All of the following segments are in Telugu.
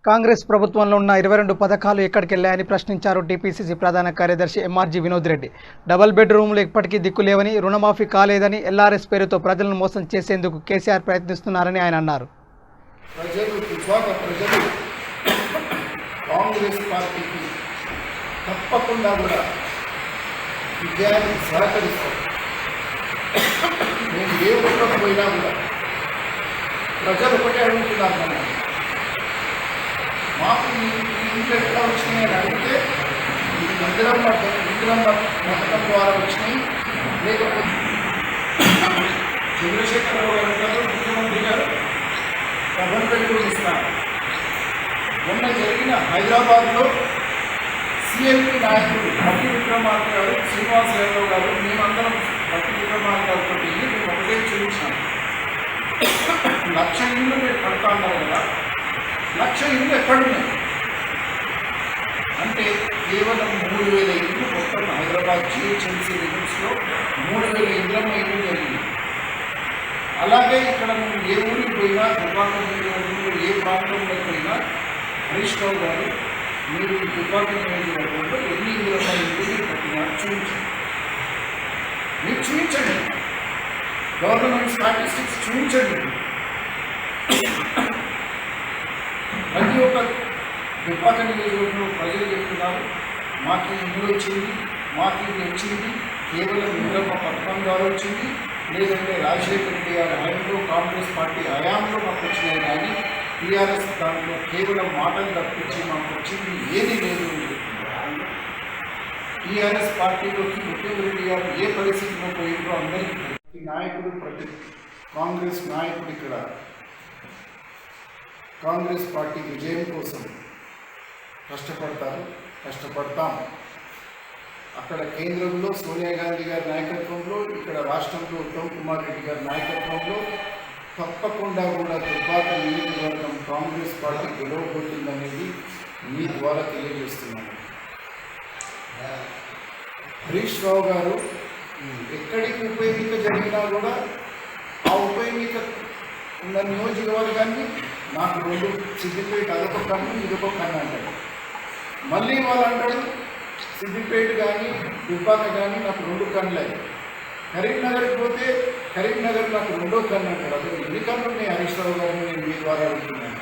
కాంగ్రెస్ ప్రభుత్వంలో ఉన్న 22 పథకాలు ఎక్కడికెళ్లాయని ప్రశ్నించారు టీపీసీసీ ప్రధాన కార్యదర్శి ఎంఆర్జీ వినోద్ రెడ్డి. డబుల్ బెడ్రూమ్లు ఎప్పటికీ దిక్కులేవని, రుణమాఫీ కాలేదని, ఎల్ఆర్ఎస్ పేరుతో ప్రజలను మోసం చేసేందుకు కేసీఆర్ ప్రయత్నిస్తున్నారని ఆయన అన్నారు. కాంగ్రెస్ పార్టీకి తప్పకుండా కూడా విజయాన్ని సహకరిస్తారు. నేను ఏ ఊళ్ళకి పోయినా కూడా ప్రజలు ఒకటే అడుగుతున్నారు, మనం మాకు ఈ ఇంట్లో ఎట్లా వచ్చినాయి అని అడిగితే ఇందిరమ్మ పథకం ద్వారా వచ్చినాయి, లేకపోతే చంద్రశేఖరరావు గారు ముఖ్యమంత్రి గారు డబుల్ బెడ్రూమ్ ఇస్తున్నారు. మొన్న జరిగిన హైదరాబాద్లో సిఎల్పి నాయకుడు భట్టి విక్రమార్క గారు, శ్రీనివాస్ యాదవ్ గారు, మేమందరం భట్టి విక్రమార్క గారితో వెళ్ళి మేము ఒకటే చూపించాం. 1,00,000 ఇళ్ళు మీరు కడతా ఉన్నారు కదా, 1,00,000 ఇళ్ళు ఎక్కడున్నాయి అంటే కేవలం 3,000 ఇళ్ళు మొత్తం హైదరాబాద్ జిహెచ్ఎంసీ లిమిట్స్లో 3,000 ఇంద్రమ్మ ఇళ్ళు జరిగింది. అలాగే ఇక్కడ మేము ఏ ఊరికి పోయినా, దుబ్బాక నియోజకవర్గంలో ఏ ప్రాంతంలో పోయినా హరీష్ రావు గారు మీరు ఈ దుబ్బాక నియోజకవర్గంలో ఎన్ని ఇంద్రమ్మ ఇళ్ళు కట్టినారు చూపించండి, మీరు చూపించండి, గవర్నమెంట్ స్టాటిస్టిక్స్ చూపించండి. ప్రతి ఒక్క దుబ్బాక నియోజకవర్గంలో ప్రజలు చెప్తున్నారు, మాకు ఇల్లు వచ్చింది, మాకు ఇది వచ్చింది, కేవలం ఇంద్రమ్మ పథకం ద్వారా వచ్చింది, లేదంటే రాజశేఖర రెడ్డి గారి హయాంలో కాంగ్రెస్ పార్టీ హయాంలో మాకు వచ్చినాయి, కానీ టీఆర్ఎస్ దాంట్లో కేవలం మాటలు తప్పించి మాకు వచ్చింది ఏది లేదు. టీఆర్ఎస్ పార్టీలోకి ముఖ్యమంత్రి గారు ఏ పరిస్థితిలో పోయిందో అందరికీ నాయకుడు, ప్రతి కాంగ్రెస్ నాయకుడు ఇక్కడ కాంగ్రెస్ పార్టీ విజయం కోసం కష్టపడతాం. అక్కడ కేంద్రంలో సోనియా గాంధీ గారి నాయకత్వంలో, ఇక్కడ రాష్ట్రంలో ఉత్తమ్ కుమార్ రెడ్డి గారి నాయకత్వంలో తప్పకుండా కూడా దుబ్బాక నియోజకవర్గం కాంగ్రెస్ పార్టీ గెలవబోతుందనేది మీ ద్వారా తెలియజేస్తున్నాను. హరీష్ రావు గారు ఎక్కడికి ఉప ఎన్నిక జరిగినా కూడా ఆ ఉప ఎన్నిక ఉన్న నియోజకవర్గాన్ని నాకు 2 సిద్దిపేట అదొక కన్ను ఇదొక కన్ను అంటాడు. మళ్ళీ వాళ్ళు అంటాడు సిద్దిపేట కానీ దుబ్బాక కానీ నాకు 2 కన్నులే. కరీంనగర్కి పోతే కరీంనగర్ నాకు 2వ కన్ను అంటాడు. అసలు ఎన్ని కన్నులు ఉన్నాయి హరీష్ రావు గారిని నేను మీ ద్వారా అడుగుతున్నాను.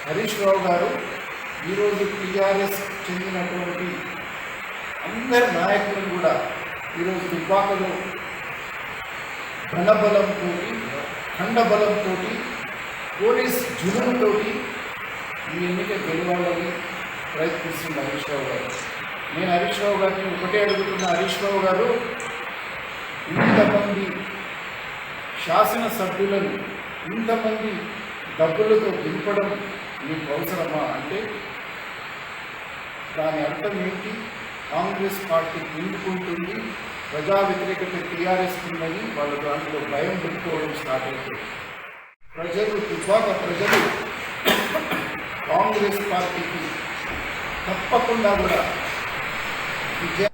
హరీష్ రావు గారు ఈరోజు టీఆర్ఎస్ చెందినటువంటి అందరి నాయకులను కూడా ఈరోజు దుబ్బాకలో ధనబలంతో, ఖండబలంతో, పోలీస్ జులుముతో ఈ ఎన్నిక గెలవాలని ప్రయత్నిస్తున్న హరీష్ రావు గారు. నేను హరీష్ రావు గారిని ఒకటే అడుగుతున్న, హరీష్ రావు గారు ఇంతమంది శాసనసభ్యులను ఇంతమంది డబ్బులతో దింపడం మీకు అవసరమా అంటే దాని అర్థం ఏంటి? కాంగ్రెస్ పార్టీ పిండుకుంటుంది, ప్రజా వ్యతిరేకత టీఆర్ఎస్ ఉందని వాళ్ళ దాంట్లో భయం పెట్టుకోవడం స్టార్ట్ అవుతుంది. దుబ్బాక ప్రజలు కాంగ్రెస్ పార్టీకి తప్పకుండా కూడా విజయ